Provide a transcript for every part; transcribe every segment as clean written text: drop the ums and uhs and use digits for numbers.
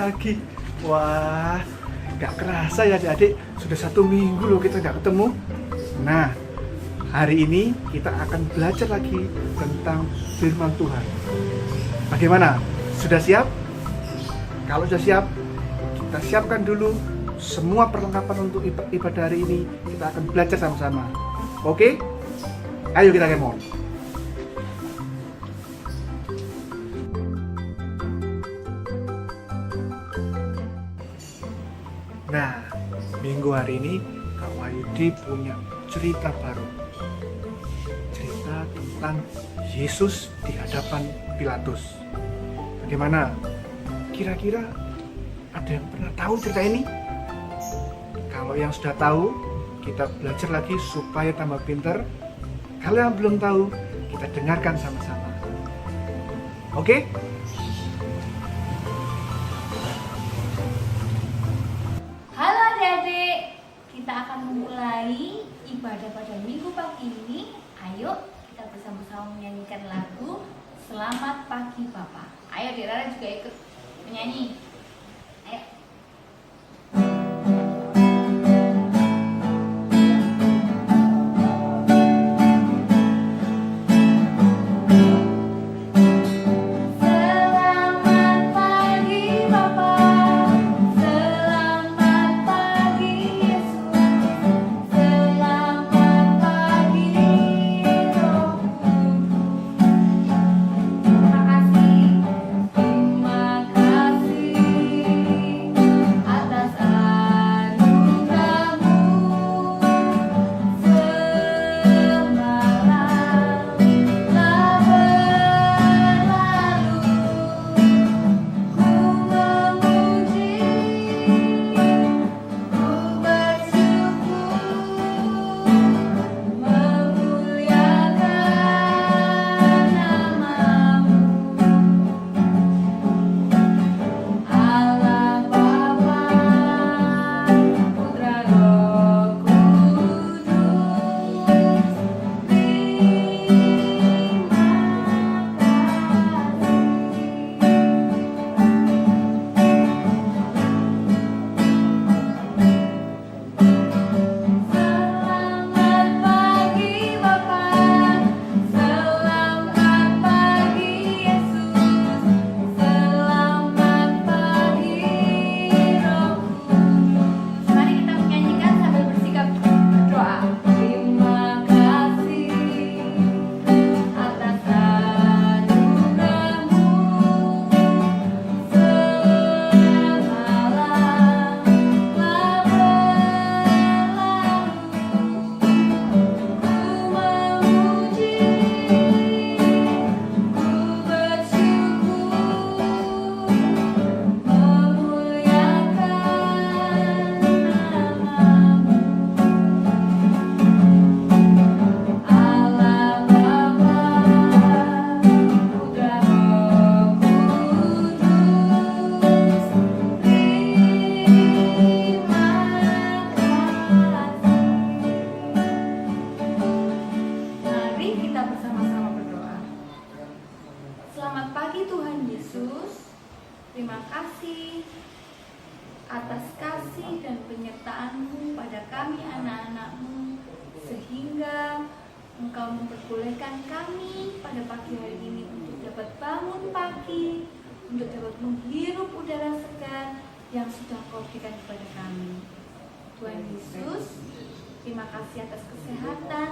lagi. Wah, gak kerasa ya adik-adik, sudah 1 minggu loh kita gak ketemu. Nah, hari ini kita akan belajar lagi tentang firman Tuhan. Bagaimana? Sudah siap? Kalau sudah siap, kita siapkan dulu semua perlengkapan untuk ibadah hari ini. Kita akan belajar sama-sama. Oke? Ayo kita kemon. Nah, minggu hari ini Kak Wahyudi punya cerita baru. Cerita tentang Yesus di hadapan Pilatus. Bagaimana? Kira-kira ada yang pernah tahu cerita ini? Kalau yang sudah tahu, kita belajar lagi supaya tambah pinter. Kalau yang belum tahu, kita dengarkan sama-sama. Oke? Halo adik-adik, kita akan memulai ibadah pada minggu pagi ini. Ayo kita bersama-sama menyanyikan lagu Selamat Pagi Bapa. Ayo adik Rara juga ikut menyanyi. Ayo. Terima kasih atas kasih dan penyertaan-Mu pada kami anak-anak-Mu, sehingga Engkau memperbolehkan kami pada pagi hari ini untuk dapat bangun pagi, untuk dapat menghirup udara segar yang sudah Kau berikan kepada kami. Tuhan Yesus, terima kasih atas kesehatan,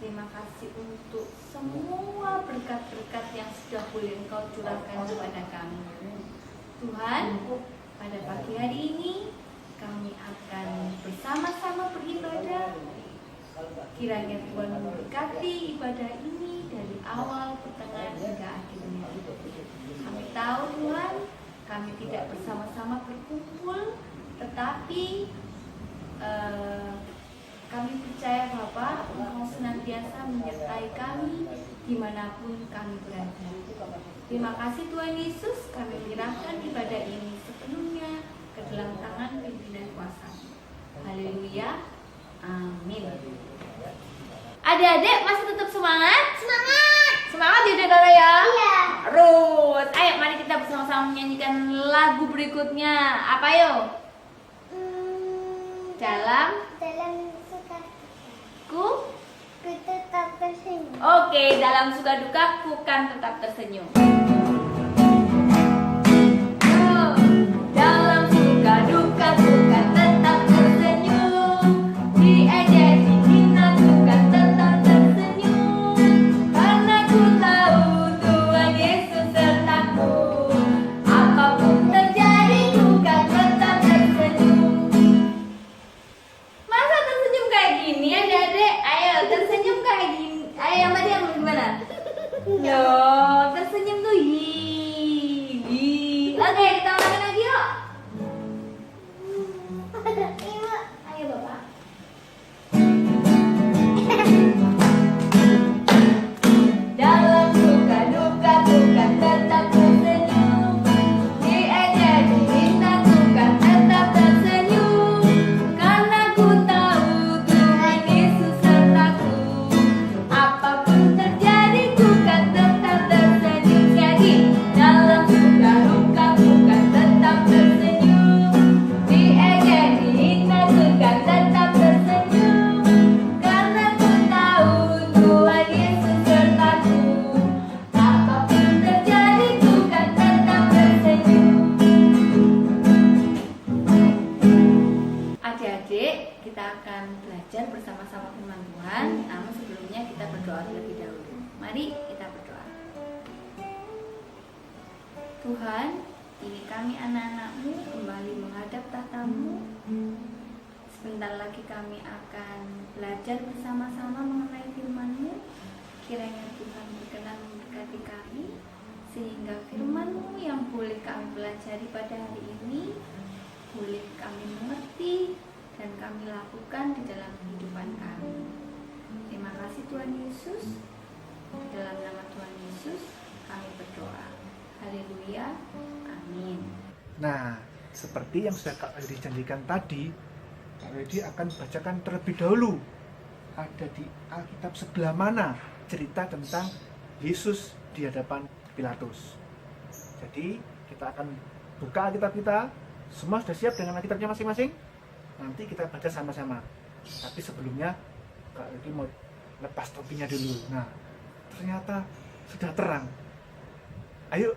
terima kasih untuk semua berkat-berkat yang sudah boleh Engkau curahkan kepada kami. Tuhan, pada pagi hari ini kami akan bersama-sama beribadah. Kiranya Tuhan memberkati ibadah ini dari awal, pertengahan hingga akhirnya. Kami tahu Tuhan, kami tidak bersama-sama berkumpul, tetapi kami percaya Bapa, Engkau senantiasa menyertai kami dimanapun kami berada. Terima kasih Tuhan Yesus, kami menyerahkan ibadah ini sepenuhnya ke dalam tangan pimpinan kuasa. Haleluya, amin. Adik-adik masih tetap semangat? Semangat! Semangat ya Dara ya? Iya. Terus, ayo mari kita bersama-sama menyanyikan lagu berikutnya. Apa yo? Dalam suka ku. ku tetap tersenyum. Oke, dalam suka duka ku kan tetap tersenyum. Oh, dalam suka duka ku kan tetap tersenyum. Diejek dihina ku kan tetap tersenyum. Karena ku tahu Tuhan Yesus sertaku. Apapun terjadi ku kan tetap tersenyum. Masa tersenyum kayak gini adik-adik? Ayo tersenyum kayak gini. Ayo yang tadi yang gimana? Yo, tersenyum tuh hi. Oke, kita ulangi lagi yuk. Ayo Bapak. Dalam suka duka ku kan tetap tersenyum. Diejek dihina ku kan tetap tersenyum. Karena ku tahu Tuhan Yesus sertaku. Apapun terjadi ku kan tetap tersenyum. Jadi dalam suka duka ku kan tetap tersenyum. Diejek dihina ku kan tetap tersenyum. Karena ku tahu Tuhan Yesus sertaku. Apapun terjadi ku kan tetap tersenyum. Adik-adik, kita akan belajar bersama-sama firman Tuhan. Namun sebelumnya kita berdoa terlebih dahulu. Mari kita berdoa. Tuhan, ini kami anak-anak-Mu kembali menghadap tahta-Mu. Sebentar lagi kami akan belajar bersama-sama mengenai firman-Mu. Kiranya Tuhan berkenan memberkati kami, sehingga firman-Mu yang boleh kami pelajari pada hari ini boleh kami mengerti dan kami lakukan di dalam kehidupan kami. Terima kasih Tuhan Yesus. Dalam nama Tuhan Yesus kami berdoa. Haleluya. Amin. Nah, seperti yang sudah Kak Wedi janjikan tadi, Kak Wedi akan bacakan terlebih dahulu. Ada di Alkitab sebelah mana cerita tentang Yesus di hadapan Pilatus. Jadi, kita akan buka Alkitab kita. Semua sudah siap dengan Alkitabnya masing-masing? Nanti kita baca sama-sama. Tapi sebelumnya, Kak Wedi mau lepas topinya dulu. Nah, ternyata sudah terang. Ayo.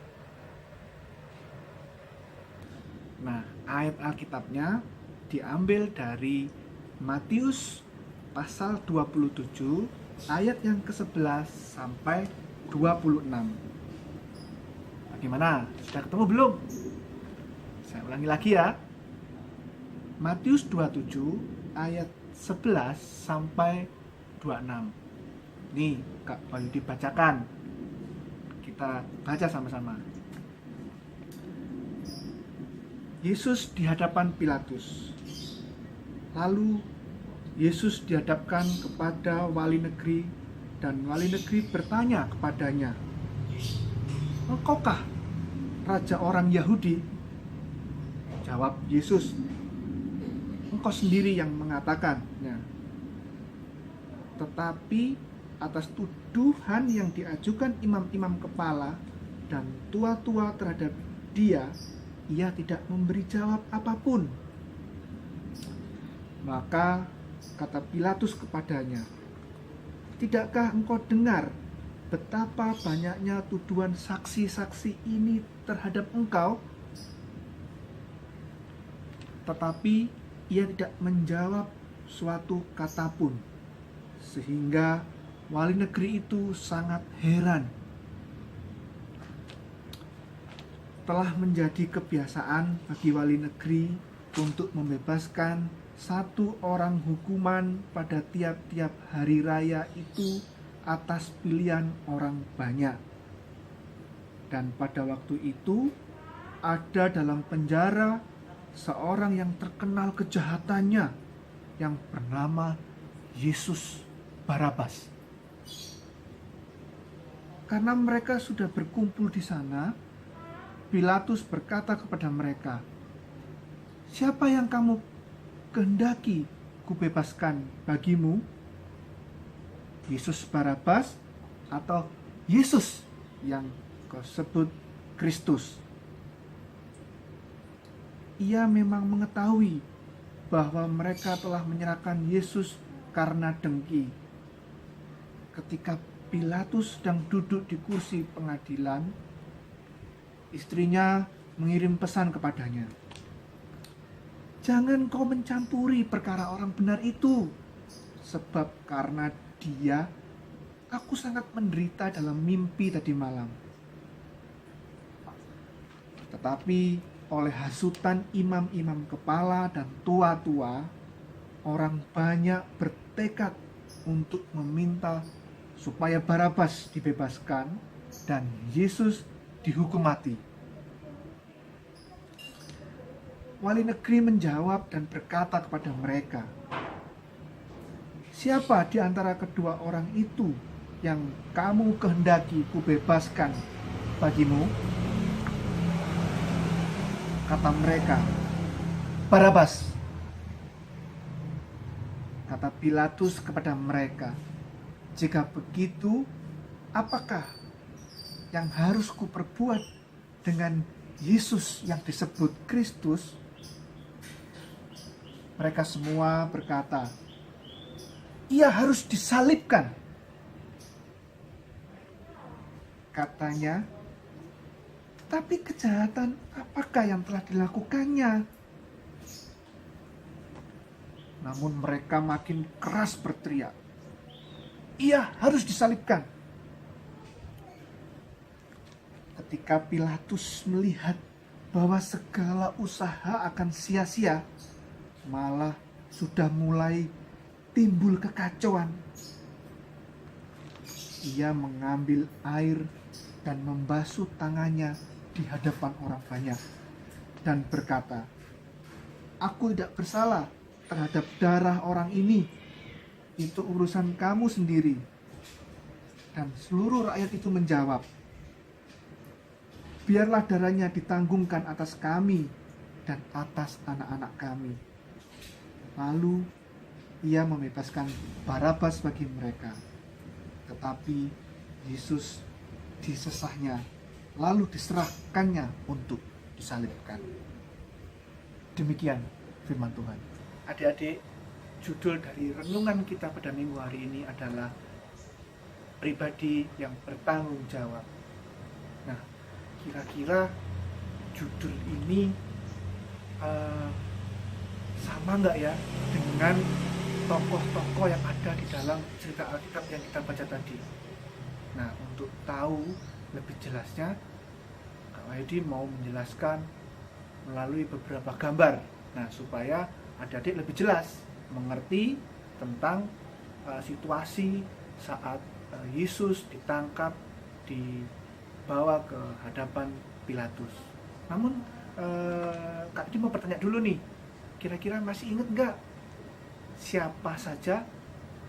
Nah, ayat Alkitabnya diambil dari Matius pasal 27 ayat yang ke-11 sampai 26. Bagaimana? Sudah ketemu belum? Saya ulangi lagi ya. Matius 27 ayat 11 sampai 26. Nih, Kak Bayu dibacakan. Kita baca sama-sama. Yesus di hadapan Pilatus. Lalu Yesus dihadapkan kepada wali negeri dan wali negeri bertanya kepadanya, "Engkaukah raja orang Yahudi?" Jawab Yesus, "Engkau sendiri yang mengatakannya." Tetapi atas tuduhan yang diajukan imam-imam kepala dan tua-tua terhadap dia, ia tidak memberi jawab apapun. Maka kata Pilatus kepadanya, "Tidakkah engkau dengar betapa banyaknya tuduhan saksi-saksi ini terhadap engkau?" Tetapi ia tidak menjawab suatu kata pun, sehingga wali negeri itu sangat heran. Telah menjadi kebiasaan bagi wali negeri untuk membebaskan satu orang hukuman pada tiap-tiap hari raya itu atas pilihan orang banyak. Dan pada waktu itu ada dalam penjara seorang yang terkenal kejahatannya yang bernama Yesus Barabas. Karena mereka sudah berkumpul di sana, Pilatus berkata kepada mereka, "Siapa yang kamu kehendaki kubebaskan bagimu? Yesus Barabas atau Yesus yang disebut Kristus. Ia memang mengetahui bahwa mereka telah menyerahkan Yesus karena dengki. Ketika Pilatus sedang duduk di kursi pengadilan, istrinya mengirim pesan kepadanya, "Jangan kau mencampuri perkara orang benar itu, sebab karena dia, aku sangat menderita dalam mimpi tadi malam." Tetapi oleh hasutan imam-imam kepala dan tua-tua, orang banyak bertekad untuk meminta supaya Barabas dibebaskan dan Yesus dihukum mati. Wali negeri menjawab dan berkata kepada mereka, "Siapa di antara kedua orang itu yang kamu kehendaki kubebaskan bagimu?" Kata mereka, "Barabas." Kata Pilatus kepada mereka, "Jika begitu, apakah yang harus kuperbuat dengan Yesus yang disebut Kristus?" Mereka semua berkata, "Ia harus disalibkan." Katanya, "Tapi kejahatan apakah yang telah dilakukannya?" Namun mereka makin keras berteriak, "Ia harus disalibkan." Ketika Pilatus melihat bahwa segala usaha akan sia-sia, malah sudah mulai timbul kekacauan, ia mengambil air dan membasuh tangannya di hadapan orang banyak dan berkata, "Aku tidak bersalah terhadap darah orang ini. Itu urusan kamu sendiri." Dan seluruh rakyat itu menjawab, "Biarlah darahnya ditanggungan atas kami dan atas anak-anak kami." Lalu ia membebaskan Barabas bagi mereka. Tetapi Yesus disesahnya, lalu diserahkannya untuk disalibkan. Demikian firman Tuhan. Adik-adik, judul dari renungan kita pada minggu hari ini adalah pribadi yang bertanggung jawab. Nah, kira-kira judul ini sama nggak ya dengan tokoh-tokoh yang ada di dalam cerita Alkitab yang kita baca tadi? Nah, untuk tahu lebih jelasnya, Kak Wahyudi mau menjelaskan melalui beberapa gambar. Nah, supaya adik-adik lebih jelas mengerti tentang situasi saat Yesus ditangkap, dibawa ke hadapan Pilatus. Namun, Kak Wahyudi mau bertanya dulu nih, kira-kira masih ingat nggak siapa saja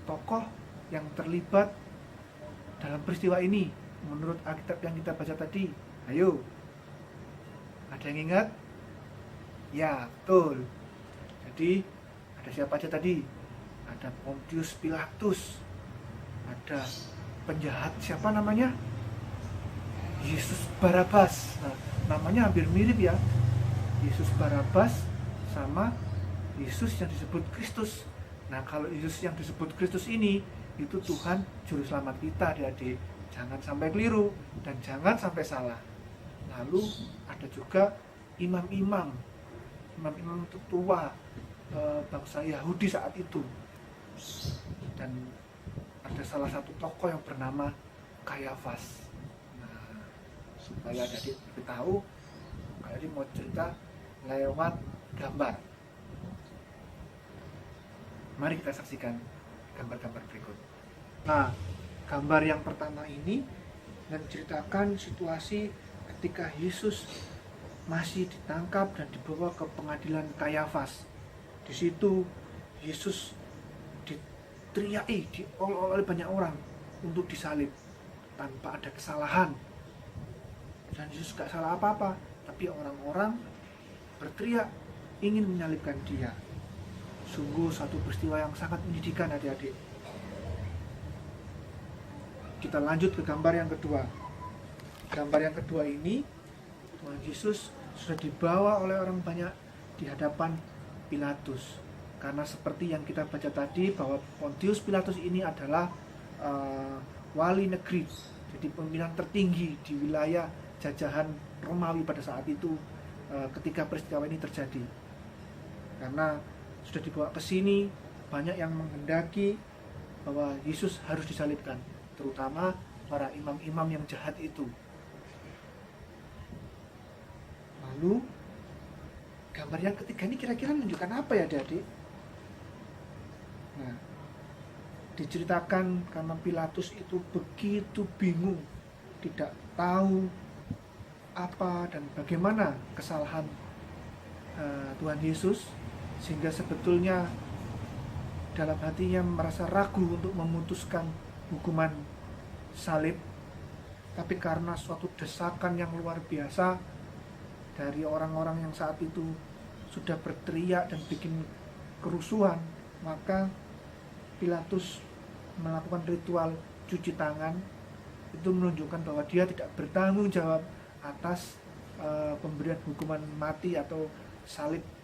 tokoh yang terlibat dalam peristiwa ini menurut Alkitab yang kita baca tadi? Ayo, ada yang ingat? Ya, betul. Jadi ada siapa aja tadi? Ada Pontius Pilatus, ada penjahat siapa namanya? Yesus Barabas. Nah, namanya hampir mirip ya, Yesus Barabas sama Yesus yang disebut Kristus. Nah, kalau Yesus yang disebut Kristus ini, itu Tuhan Juru Selamat kita, adik-adik. Jangan sampai keliru dan jangan sampai salah. Lalu ada juga imam-imam tua bangsa Yahudi saat itu. Dan ada salah satu tokoh yang bernama Kayafas. Nah, supaya adik-adik lebih tahu, adik mau cerita lewat gambar. Mari kita saksikan gambar-gambar berikut. Nah, gambar yang pertama ini menceritakan situasi ketika Yesus masih ditangkap dan dibawa ke pengadilan Kayafas. Di situ Yesus diteriaki, diolok oleh banyak orang untuk disalib tanpa ada kesalahan. Dan Yesus gak salah apa-apa, tapi orang-orang berteriak ingin menyalibkan dia. Sungguh satu peristiwa yang sangat menyedihkan, adik-adik. Kita lanjut ke gambar yang kedua. gambar yang kedua ini, Tuhan Yesus sudah dibawa oleh orang banyak di hadapan Pilatus. Karena seperti yang kita baca tadi, bahwa Pontius Pilatus ini adalah wali negeri, jadi pimpinan tertinggi di wilayah jajahan Romawi pada saat itu ketika peristiwa ini terjadi. Karena sudah dibawa ke sini, banyak yang menghendaki bahwa Yesus harus disalibkan, terutama para imam-imam yang jahat itu. Lalu gambar yang ketiga ini kira-kira menunjukkan apa ya adik-adik? Nah, diceritakan karena Pilatus itu begitu bingung, tidak tahu apa dan bagaimana kesalahan Tuhan Yesus, sehingga sebetulnya dalam hatinya merasa ragu untuk memutuskan hukuman salib. Tapi karena suatu desakan yang luar biasa dari orang-orang yang saat itu sudah berteriak dan bikin kerusuhan, maka Pilatus melakukan ritual cuci tangan. Itu menunjukkan bahwa dia tidak bertanggung jawab atas pemberian hukuman mati atau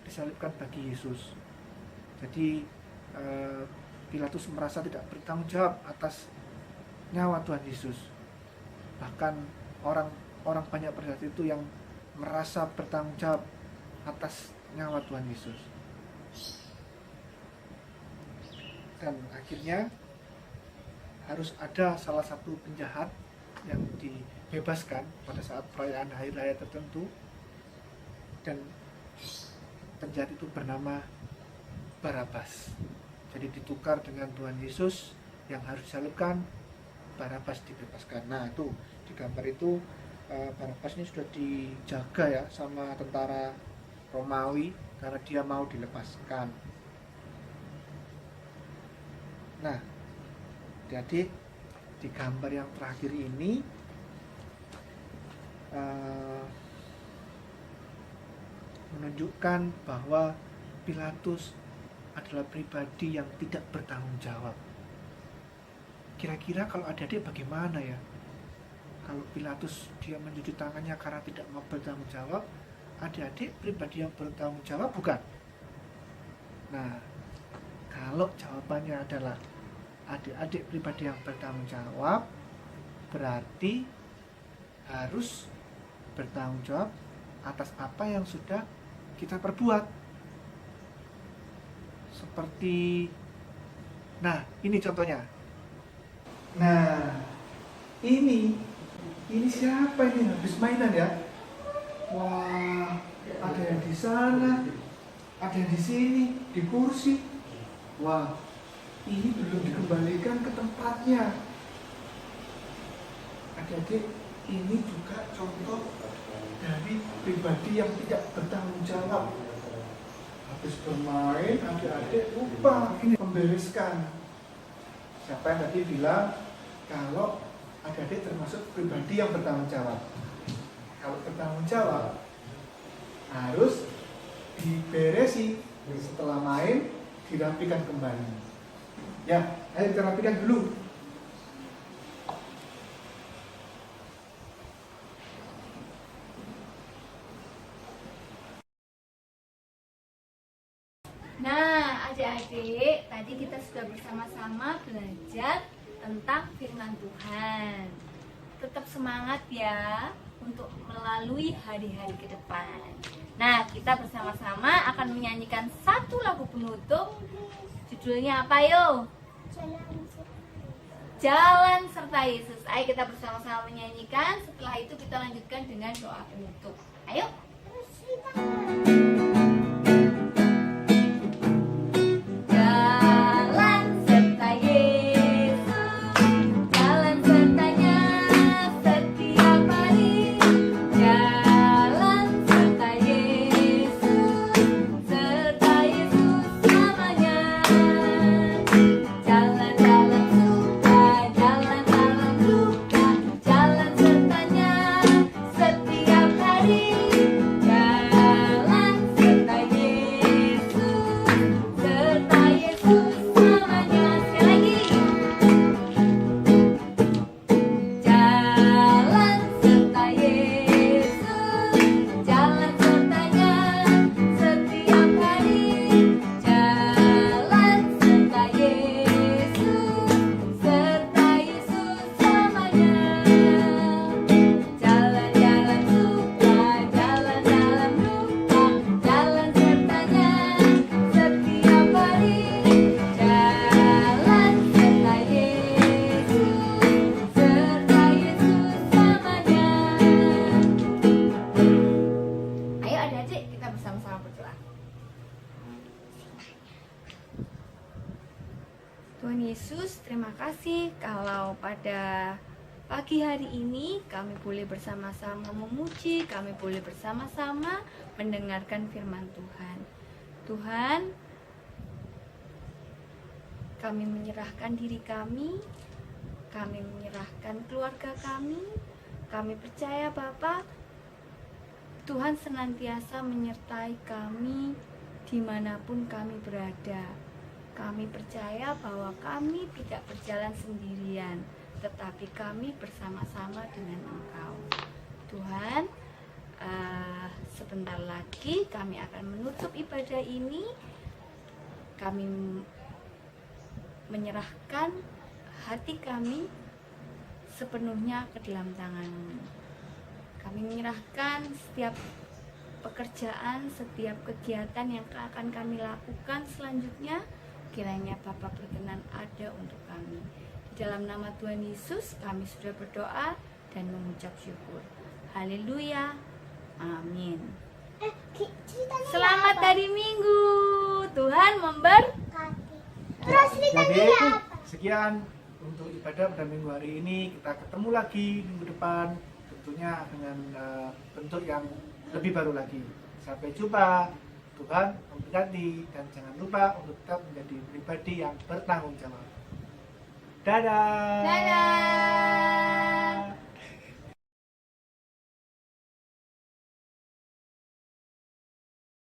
disalibkan bagi Yesus. Jadi Pilatus merasa tidak bertanggung jawab atas nyawa Tuhan Yesus. Bahkan orang banyak pada saat itu yang merasa bertanggung jawab atas nyawa Tuhan Yesus. Dan akhirnya harus ada salah satu penjahat yang dibebaskan pada saat perayaan hari raya tertentu, dan penjahat itu bernama Barabas. Jadi ditukar dengan Tuhan Yesus yang harus disalibkan, Barabas dibebaskan. Nah, itu di gambar itu Barabas ini sudah dijaga ya sama tentara Romawi karena dia mau dilepaskan. Nah, jadi di gambar yang terakhir ini menunjukkan bahwa Pilatus adalah pribadi yang tidak bertanggung jawab. Kira-kira kalau adik-adik bagaimana ya? Kalau Pilatus dia mencuci tangannya karena tidak mau bertanggung jawab, adik-adik pribadi yang bertanggung jawab bukan? Nah, kalau jawabannya adalah adik-adik pribadi yang bertanggung jawab, berarti harus bertanggung jawab atas apa yang sudah kita perbuat. Seperti, nah ini contohnya. Nah, ini siapa ini habis mainan ya? Wah, ada yang di sana, ada yang di sini, di kursi. Wah, ini belum dikembalikan ke tempatnya. Adik-adik, ini juga contoh dari pribadi yang tidak bertanggung jawab. Habis bermain, adik-adik lupa ini membereskan. Siapa yang tadi bilang kalau adik-adik termasuk pribadi yang bertanggung jawab? Kalau bertanggung jawab harus diberesi, setelah main dirapikan kembali. Ya, ayo kita rapikan dulu. Nah, adik-adik, tadi kita sudah bersama-sama belajar tentang firman Tuhan. Tetap semangat ya untuk melalui hari-hari ke depan. Nah, kita bersama-sama akan menyanyikan satu lagu penutup. Judulnya apa yo? Jalan serta Yesus. Ayo kita bersama-sama menyanyikan. Setelah itu kita lanjutkan dengan doa penutup. Ayo. Jalan kasih kalau pada pagi hari ini kami boleh bersama-sama memuji, kami boleh bersama-sama mendengarkan firman Tuhan. Tuhan, kami menyerahkan diri kami menyerahkan keluarga kami percaya Bapa, Tuhan senantiasa menyertai kami dimanapun kami berada. Kami percaya bahwa kami tidak berjalan sendirian, tetapi kami bersama-sama dengan Engkau. Tuhan, sebentar lagi kami akan menutup ibadah ini. Kami menyerahkan hati kami sepenuhnya ke dalam tangan-Mu. Kami menyerahkan setiap pekerjaan, setiap kegiatan yang akan kami lakukan selanjutnya. Kiranya Bapa berkenan ada untuk kami. Di dalam nama Tuhan Yesus kami sudah berdoa dan mengucap syukur. Haleluya. Amin. Ceritanya Selamat apa? hari Minggu. Tuhan memberkati. Terus ceritanya Jadi apa? sekian untuk ibadah pada minggu hari ini. Kita ketemu lagi minggu depan, tentunya dengan bentuk yang lebih baru lagi. Sampai jumpa. Tuhan memberkati dan jangan lupa untuk tetap menjadi pribadi yang bertanggung jawab. Dadah. Dadah.